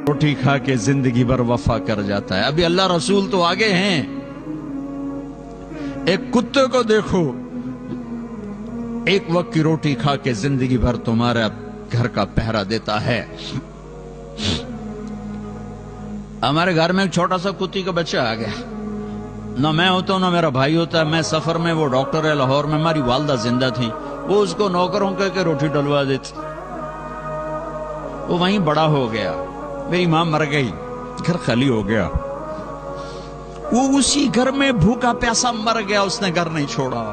روٹی کھا کے زندگی بھر وفا کر جاتا ہے. ابھی اللہ رسول تو آگے ہیں. ایک کتے کو دیکھو، ایک وقت کی روٹی کھا کے زندگی بھر تمہارا گھر کا پہرا دیتا ہے. ہمارے گھر میں ایک چھوٹا سا کتی کا بچہ آ گیا. نہ میں ہوتا ہوں نہ میرا بھائی ہوتا ہے. میں سفر میں، وہ ڈاکٹر ہے لاہور میں، ہماری والدہ زندہ تھی. وہ اس کو نوکروں کہہ کے روٹی ڈلوا دیتی. وہ وہیں بڑا ہو گیا. میری ماں مر گئی، گھر خالی ہو گیا. وہ اسی گھر میں بھوکا پیاسا مر گیا. اس نے گھر نہیں چھوڑا.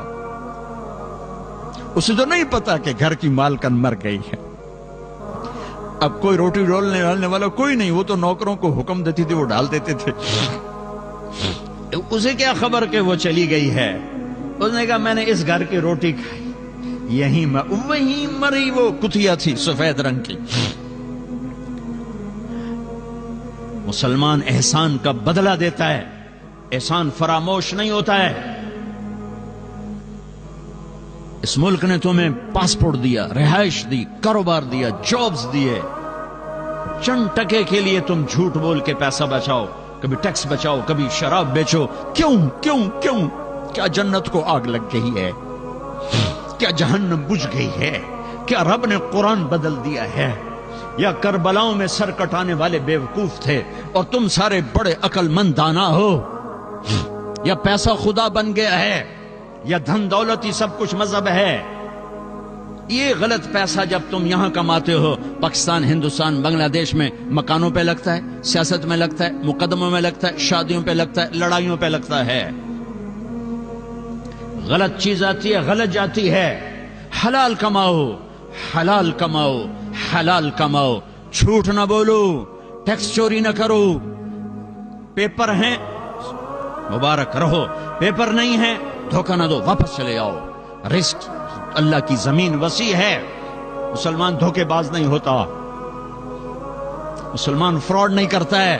اسے تو نہیں پتا کہ گھر کی مالکن مر گئی ہے. اب کوئی روٹی ڈالنے والا کوئی نہیں. وہ تو نوکروں کو حکم دیتی تھی، وہ ڈال دیتے تھے. اسے کیا خبر کہ وہ چلی گئی ہے. اس نے کہا میں نے اس گھر کی روٹی کھائی، یہیں وہیں مری. وہ کتیا تھی سفید رنگ کی. مسلمان احسان کا بدلہ دیتا ہے، احسان فراموش نہیں ہوتا ہے. اس ملک نے تمہیں پاسپورٹ دیا، رہائش دی، کاروبار دیا، جابز دیے. چند ٹکے کے لیے تم جھوٹ بول کے پیسہ بچاؤ، کبھی ٹیکس بچاؤ، کبھی شراب بیچو. کیوں کیوں کیوں؟ کیا جنت کو آگ لگ گئی ہے؟ کیا جہنم بجھ گئی ہے؟ کیا رب نے قرآن بدل دیا ہے؟ یا کربلاؤں میں سر کٹانے والے بیوقوف تھے اور تم سارے بڑے عقل مند دانا ہو؟ یا پیسہ خدا بن گیا ہے؟ یا دھن دولت ہی سب کچھ مذہب ہے؟ یہ غلط پیسہ جب تم یہاں کماتے ہو، پاکستان، ہندوستان، بنگلہ دیش میں مکانوں پہ لگتا ہے، سیاست میں لگتا ہے، مقدموں میں لگتا ہے، شادیوں پہ لگتا ہے، لڑائیوں پہ لگتا ہے. غلط چیز آتی ہے، غلط جاتی ہے. حلال کماؤ، حلال کماؤ، حلال کماؤ. جھوٹ نہ بولو، ٹیکس چوری نہ کرو. پیپر ہیں مبارک رہو، پیپر نہیں ہے دھوکہ نہ دو، واپس چلے آؤ. رزق اللہ کی زمین وسیع ہے. مسلمان دھوکے باز نہیں ہوتا، مسلمان فراڈ نہیں کرتا ہے،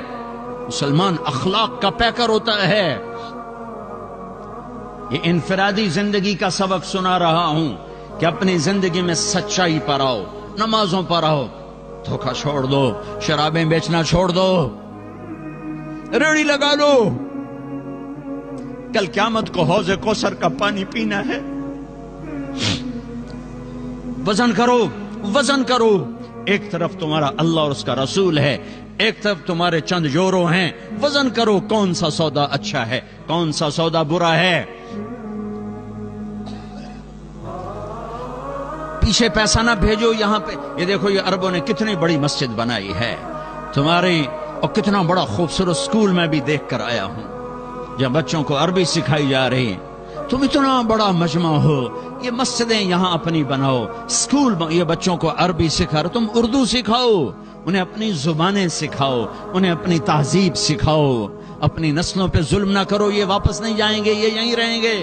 مسلمان اخلاق کا پیکر ہوتا ہے. یہ انفرادی زندگی کا سبق سنا رہا ہوں کہ اپنی زندگی میں سچائی پر آؤ، نمازوں پر آؤ. دھوکہ چھوڑ دو، شرابیں بیچنا چھوڑ دو، ریڑھی لگا لو. کل قیامت کو حوض کوثر کا پانی پینا ہے. وزن کرو، وزن کرو. ایک طرف تمہارا اللہ اور اس کا رسول ہے، ایک طرف تمہارے چند یورو ہیں. وزن کرو کون سا سودا اچھا ہے، کون سا سودا برا ہے. پیچھے پیسہ نہ بھیجو. یہاں پہ یہ دیکھو، یہ عربوں نے کتنی بڑی مسجد بنائی ہے تمہاری، اور کتنا بڑا خوبصورت سکول میں بھی دیکھ کر آیا ہوں جہاں بچوں کو عربی سکھائی جا رہی. تم اتنا بڑا مجمع ہو، یہ مسجدیں یہاں اپنی بناؤ، سکول یہ بچوں کو عربی سکھا رہے. تم اردو سکھاؤ، انہیں اپنی زبانیں سکھاؤ، انہیں اپنی تہذیب سکھاؤ. اپنی نسلوں پہ ظلم نہ کرو، یہ واپس نہیں جائیں گے، یہ یہیں رہیں گے.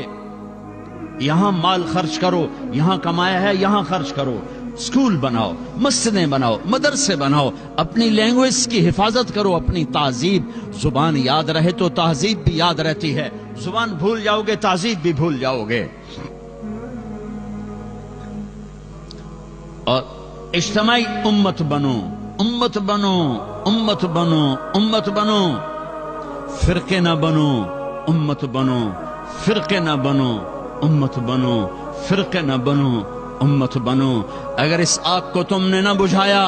یہاں مال خرچ کرو، یہاں کمایا ہے یہاں خرچ کرو. سکول بناؤ، مسجدیں بناؤ، مدرسے بناؤ. اپنی لینگویج کی حفاظت کرو، اپنی تہذیب. زبان یاد رہے تو تہذیب بھی یاد رہتی ہے. زبان بھول جاؤ گے تہذیب بھی بھول جاؤ گے. اور اجتماعی امت بنو، امت بنو، امت بنو، امت بنو. فرقے نہ بنو، امت بنو. فرقے نہ بنو، امت بنو. فرقے نہ بنو، امت بنو. اگر اس آگ کو تم نے نہ بجھایا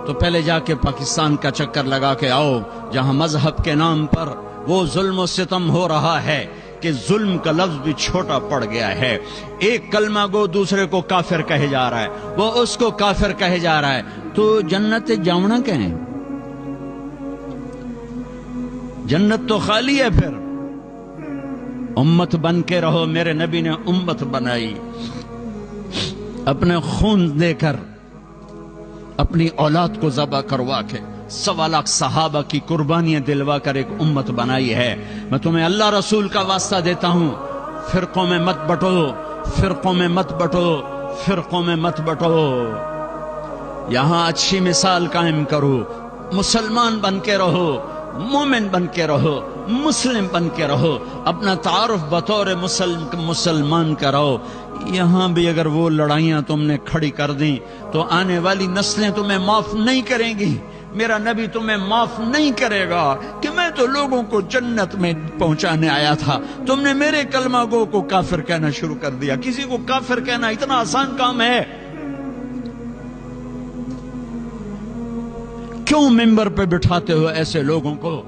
تو پہلے جا کے پاکستان کا چکر لگا کے آؤ، جہاں مذہب کے نام پر وہ ظلم و ستم ہو رہا ہے کہ ظلم کا لفظ بھی چھوٹا پڑ گیا ہے. ایک کلمہ گو دوسرے کو کافر کہے جا رہا ہے، وہ اس کو کافر کہے جا رہا ہے. تو جنت جاؤنا کہیں؟ جنت تو خالی ہے. پھر امت بن کے رہو. میرے نبی نے امت بنائی، اپنے خون دے کر، اپنی اولاد کو ذبح کروا کے، 1.25 لاکھ صحابہ کی قربانیاں دلوا کر ایک امت بنائی ہے. میں تمہیں اللہ رسول کا واسطہ دیتا ہوں، فرقوں میں مت بٹو، فرقوں میں مت بٹو، فرقوں میں مت بٹو. یہاں اچھی مثال قائم کرو. مسلمان بن کے رہو، مومن بن کے رہو، مسلم بن کے رہو. اپنا تعارف بطور مسلمان کراؤ. یہاں بھی اگر وہ لڑائیاں تم نے کھڑی کر دیں تو آنے والی نسلیں تمہیں معاف نہیں کریں گی. میرا نبی تمہیں معاف نہیں کرے گا کہ میں تو لوگوں کو جنت میں پہنچانے آیا تھا, تم نے میرے کلمہ گو کو کافر کہنا شروع کر دیا. کسی کو کافر کہنا اتنا آسان کام ہے؟ کیوں ممبر پہ بٹھاتے ہو ایسے لوگوں کو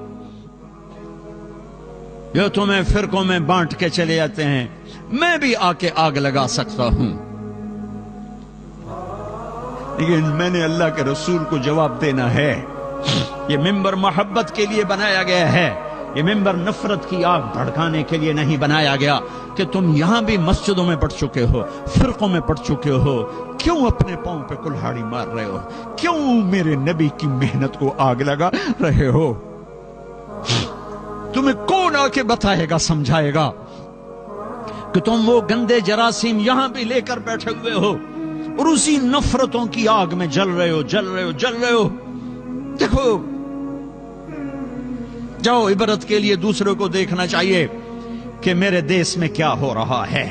جو تمہیں فرقوں میں بانٹ کے چلے جاتے ہیں؟ میں بھی آ کے آگ لگا سکتا ہوں, لیکن میں نے اللہ کے رسول کو جواب دینا ہے. یہ ممبر محبت کے لیے بنایا گیا ہے, یہ ممبر نفرت کی آگ بھڑکانے کے لیے نہیں بنایا گیا کہ تم یہاں بھی مسجدوں میں پڑھ چکے ہو, فرقوں میں پڑھ چکے ہو, کیوں اپنے پاؤں پہ کلہاڑی مار رہے ہو؟ کیوں میرے نبی کی محنت کو آگ لگا رہے ہو؟ تمہیں کون آ کے بتائے گا, سمجھائے گا کہ تم وہ گندے جراثیم یہاں بھی لے کر بیٹھے ہوئے ہو اور اسی نفرتوں کی آگ میں جل رہے ہو, جل رہے ہو, جل رہے ہو؟ دیکھو, جاؤ, عبرت کے لیے دوسروں کو دیکھنا چاہیے کہ میرے دیس میں کیا ہو رہا ہے.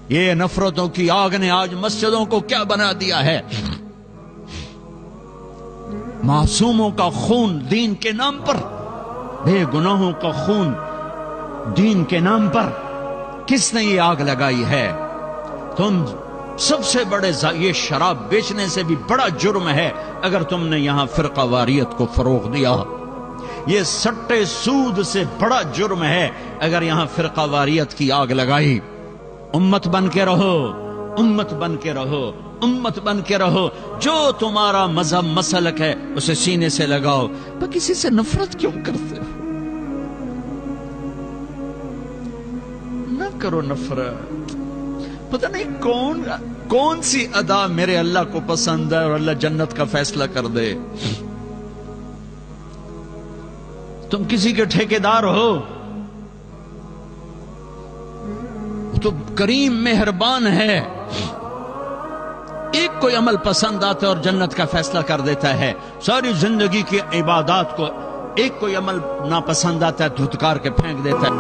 یہ نفرتوں کی آگ نے آج مسجدوں کو کیا بنا دیا ہے. معصوموں کا خون دین کے نام پر, بے گناہوں کا خون دین کے نام پر کس نے یہ آگ لگائی ہے؟ تم سب سے بڑے یہ شراب بیچنے سے بھی بڑا جرم ہے اگر تم نے یہاں فرقہ واریت کو فروغ دیا. یہ سٹے سود سے بڑا جرم ہے اگر یہاں فرقہ واریت کی آگ لگائی. امت بن کے رہو, امت بن کے رہو, امت بن کے رہو. جو تمہارا مذہب مسلک ہے اسے سینے سے لگاؤ. پر کسی سے نفرت کیوں کرتے ہو؟ نہ کرو نفرت. پتہ نہیں کون سی ادا میرے اللہ کو پسند ہے اور اللہ جنت کا فیصلہ کر دے. تم کسی کے ٹھیکیدار ہو, تو کریم مہربان ہے, ایک کوئی عمل پسند آتا ہے اور جنت کا فیصلہ کر دیتا ہے. ساری زندگی کی عبادات کو ایک کوئی عمل ناپسند آتا ہے, دھتکار کے پھینک دیتا ہے.